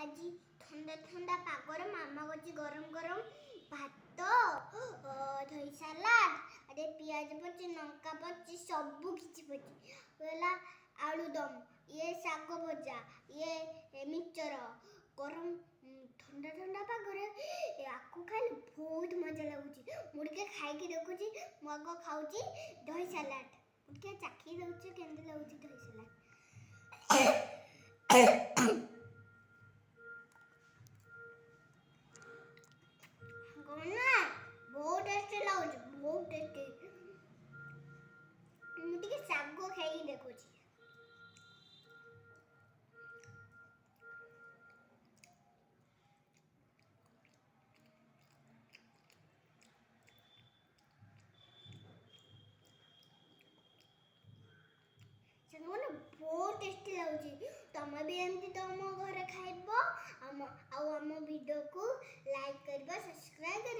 आज ठंडा ठंडा पागरे मामा करछि गरम गरम भात दही सलाद अरे पियाज पची लंका पची सब किछि पची बोला आलूदम ये शाग भजा ये मिक्सचर गरम ठंडा ठंडा पागरे आकु खाइले बहुत मजा लागुछि मुड़के खाइके देखुछि मु आगो खाउछि दही सलाद मुड़के चाखी दउछि केंदे लागुछि दही सलाद बहुत टेस्टी लाଗୁଛି बहुत टेस्टी ମୁଁ ଟିକେ ଶାଗ ଖାଇକି ଦେଖୁଛି ସେମାନେ ବହୁତ टेस्टी ଲାଗୁଛି ତମେ ବି ଏମିତି ତମ ଘରେ ଖାଇବ ଆମ ଭିଡିଓକୁ ଲାଇକ୍ କରିବା ସବସ୍କ୍ରାଇବ